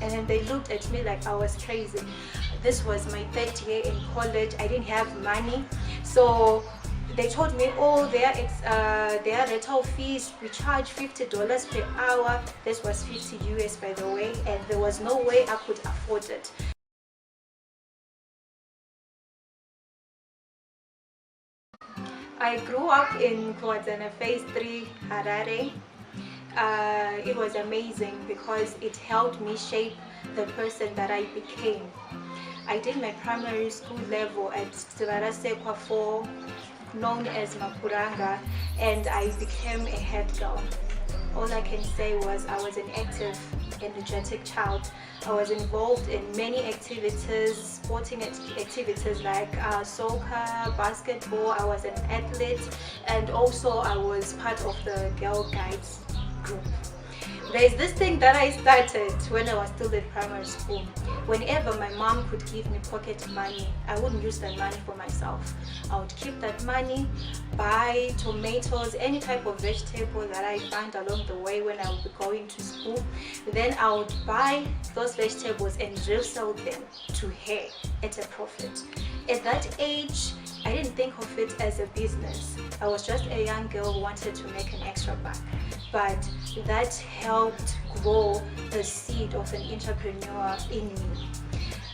and then they looked at me like I was crazy. This was my third year in college. I didn't have money, so they told me, oh, their rental fees, we charge $50 per hour. This was 50 US, by the way, and there was no way I could afford it. I grew up in Kwazana Phase 3, Harare. It was amazing because it helped me shape the person that I became. I did my primary school level at Sekwa 4, known as Mapuranga, and I became a head girl. All I can say was I was an active, energetic child. I was involved in many activities, sporting activities like soccer, basketball. I was an athlete, and also I was part of the Girl Guides group. There's this thing that I started when I was still in primary school. Whenever my mom could give me pocket money, I wouldn't use that money for myself. I would keep that money, buy tomatoes, any type of vegetable that I find along the way when I would be going to school. Then I would buy those vegetables and resell them to her at a profit. At that age, I didn't think of it as a business. I was just a young girl who wanted to make an extra buck. But that helped grow the seed of an entrepreneur in me.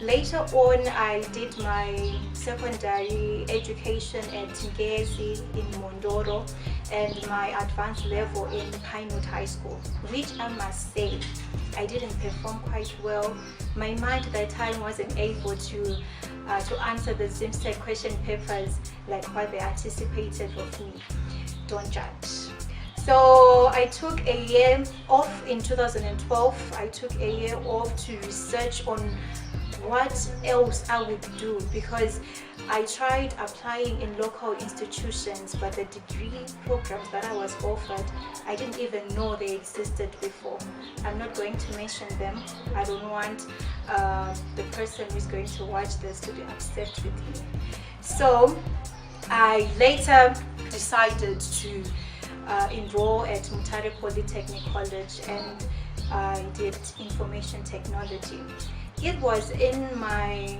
Later on, I did my secondary education at Ngezi in Mondoro and my advanced level in Pinewood High School, which I must say, I didn't perform quite well. My mind at that time wasn't able to answer the ZIMSTEC question papers like what they anticipated of me. Don't judge. So I took a year off in 2012. I took a year off to research on what else I would do, because I tried applying in local institutions, but the degree programs that I was offered, I didn't even know they existed before. I'm not going to mention them. I don't want the person who's going to watch this to be upset with me. So I later decided to enroll at Mutare Polytechnic College, and I did information technology. It was in my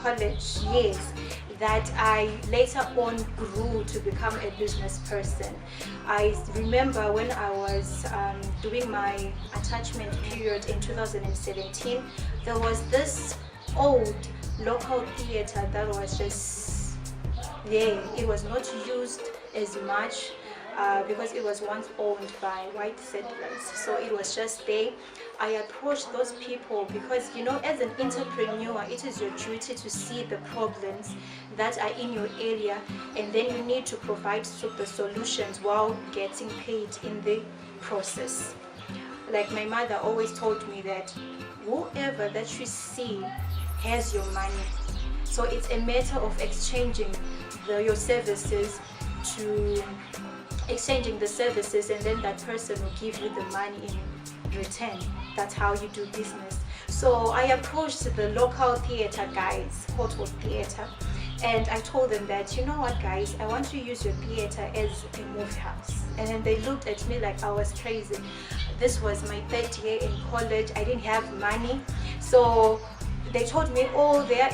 college years that I later on grew to become a business person. I remember when I was doing my attachment period in 2017, there was this old local theater that was just there. It was not used as much because it was once owned by white settlers, so it was just there. I approached those people because, you know, as an entrepreneur, it is your duty to see the problems that are in your area, and then you need to provide the solutions while getting paid in the process. Like my mother always told me that whoever that you see has your money, so it's a matter of exchanging your services and then that person will give you the money in return. That's how you do business. So I approached the local theater guys, Hotel Theater, and I told them that, you know what guys, I want to use your theater as a movie house. And then they looked at me like I was crazy. This was my third year in college. I didn't have money, so they told me, oh, their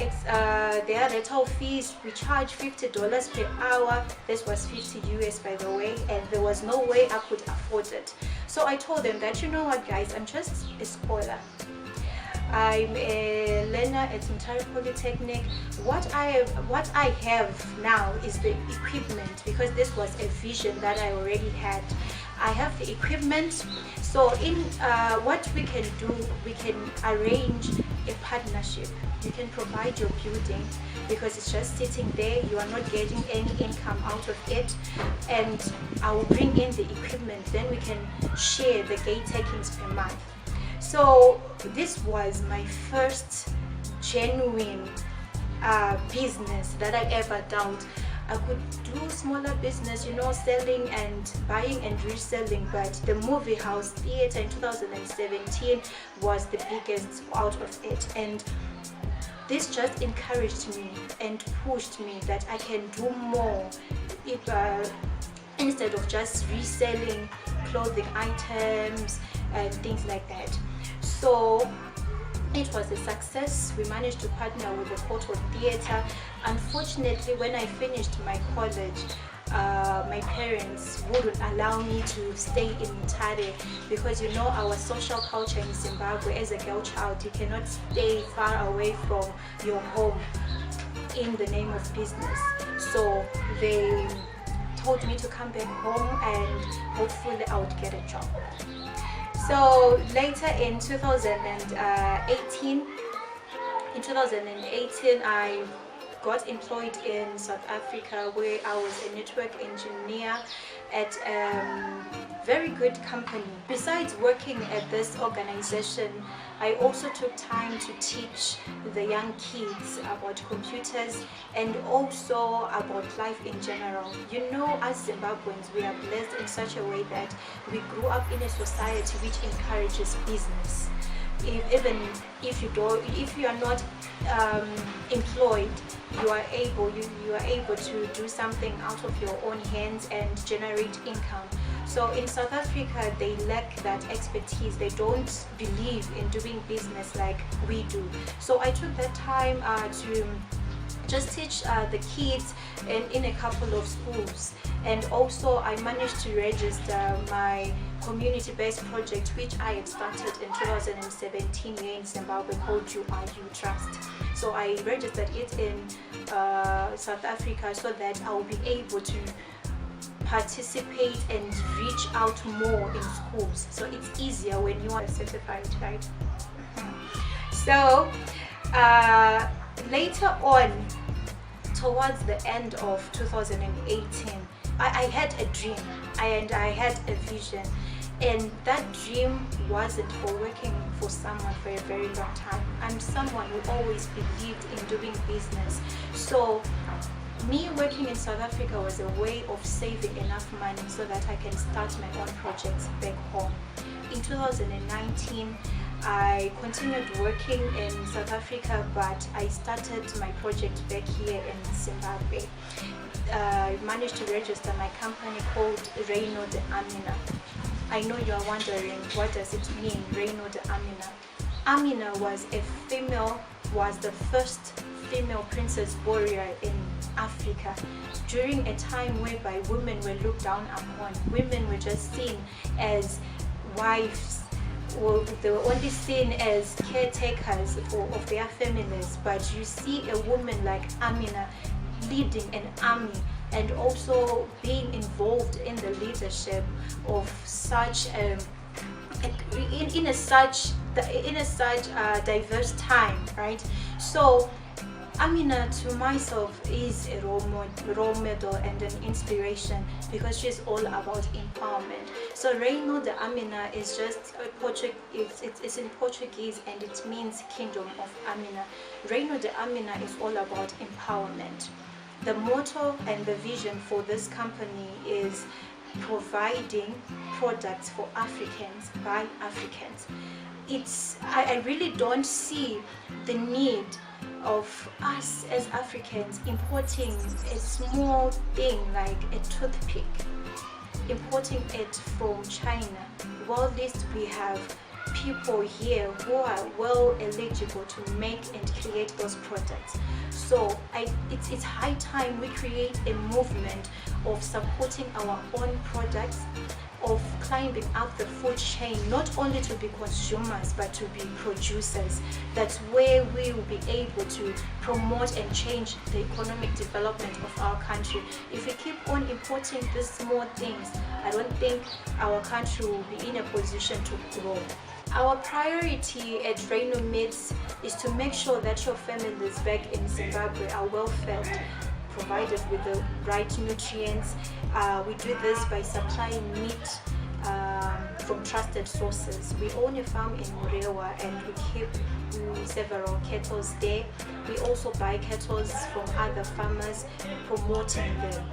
rental fees, we charge $50 per hour. This was 50 US, by the way, and there was no way I could afford it. So I told them that, you know what guys, I'm just a scholar. I'm a learner at Shantel Polytechnic. What I have now is the equipment, because this was a vision that I already had. I have the equipment, so in what we can do, we can arrange a partnership. You can provide your building because it's just sitting there, you are not getting any income out of it, and I will bring in the equipment, then we can share the gate takings per month. So this was my first genuine business that I ever done. I could do smaller business, you know, selling and buying and reselling, but the movie house theater in 2017 was the biggest out of it, and this just encouraged me and pushed me that I can do more instead of just reselling clothing items and things like that. So it was a success. We managed to partner with the Photo Theatre. Unfortunately, when I finished my college, my parents wouldn't allow me to stay in Mutare, because you know our social culture in Zimbabwe, as a girl child, you cannot stay far away from your home in the name of business. So they told me to come back home and hopefully I would get a job. So later in 2018, I got employed in South Africa, where I was a network engineer at a very good company. Besides working at this organization, I also took time to teach the young kids about computers and also about life in general. You know, as Zimbabweans, we are blessed in such a way that we grew up in a society which encourages business. Even if you are not employed, you are able to do something out of your own hands and generate income. So in South Africa, they lack that expertise. They don't believe in doing business like we do. So I took that time to just teach the kids in a couple of schools, and also I managed to register my community-based project, which I had started in 2017 here in Zimbabwe, called You Are You Trust. So I registered it in South Africa so that I will be able to participate and reach out more in schools. So it's easier when you are certified, right? So later on, towards the end of 2018, I had a dream and I had a vision, and that dream wasn't for working for someone for a very long time. I'm someone who always believed in doing business. So me working in South Africa was a way of saving enough money so that I can start my own projects back home. In 2019, I continued working in South Africa, but I started my project back here in Zimbabwe. I managed to register my company called Reino de Amina. I know you are wondering, what does it mean, Reino de Amina? Amina was the first female princess warrior in Africa during a time whereby women were looked down upon. Women were just seen as wives, or they were only seen as caretakers of their families. But you see a woman like Amina leading an army and also being involved in the leadership of such in a such diverse time, right? So Amina, to myself, is a role model and an inspiration, because she's all about empowerment. So Reino de Amina is just it's in Portuguese, and it means Kingdom of Amina. Reino de Amina is all about empowerment. The motto and the vision for this company is providing products for Africans by Africans. I really don't see the need of us as Africans importing a small thing like a toothpick, importing it from China. While this, we have people here who are well eligible to make and create those products. So it's high time we create a movement of supporting our own products, of climbing up the food chain, not only to be consumers but to be producers. That's where we will be able to promote and change the economic development of our country. If we keep on importing these small things, I don't think our country will be in a position to grow. Our priority at Reino Meats is to make sure that your families back in Zimbabwe are well fed, provided with the right nutrients. We do this by supplying meat from trusted sources. We own a farm in Murewa and we keep several cattle there. We also buy cattle from other farmers, promoting them.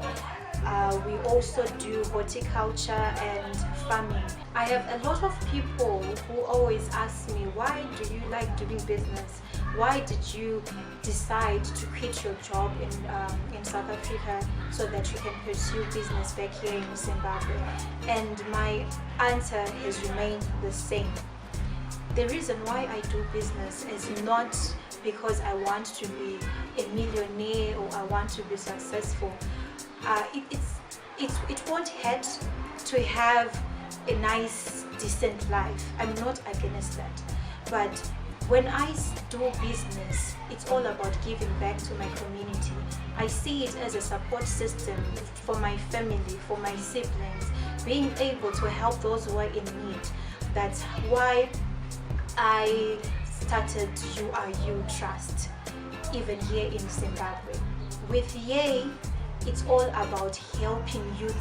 We also do horticulture and farming. I have a lot of people who always ask me, why do you like doing business? Why did you decide to quit your job in South Africa so that you can pursue business back here in Zimbabwe? And my answer has remained the same. the reason why I do business is not because I want to be a millionaire or I want to be successful. It won't hurt to have a nice, decent life. I'm not against that. But when I do business, it's all about giving back to my community. I see it as a support system for my family, for my siblings, being able to help those who are in need. That's why I started You Are You Trust, even here in Zimbabwe. With Yay, it's all about helping youth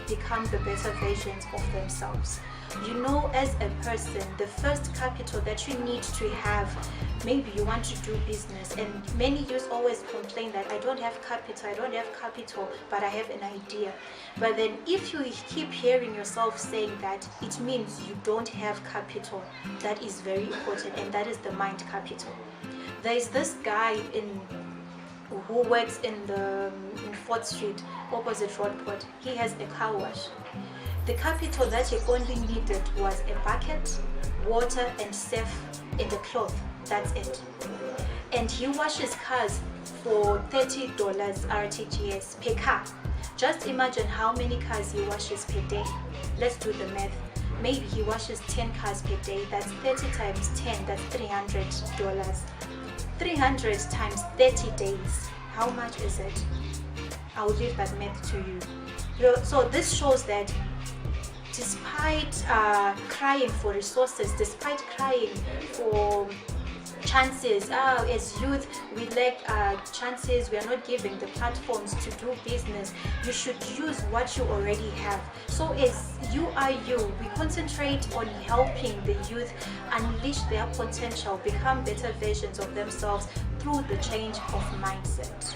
become the better versions of themselves. You know, as a person, the first capital that you need to have, maybe you want to do business, and many youth always complain that I don't have capital, but I have an idea. But then if you keep hearing yourself saying that, it means you don't have capital. That is very important, and that is the mind capital. There is this guy who works in 4th Street, opposite Roadport. He has a car wash. The capital that he only needed was a bucket, water, and surf in the cloth. That's it. And he washes cars for $30 RTGS per car. Just imagine how many cars he washes per day. Let's do the math. Maybe he washes 10 cars per day. That's 30 times 10, that's $300. 300 times 30 days. How much is it? I'll leave that math to you. So this shows that despite crying for resources, despite crying for chances, as youth we lack chances, we are not given the platforms to do business, you should use what you already have. So as You Are You, we concentrate on helping the youth unleash their potential, become better versions of themselves through the change of mindset.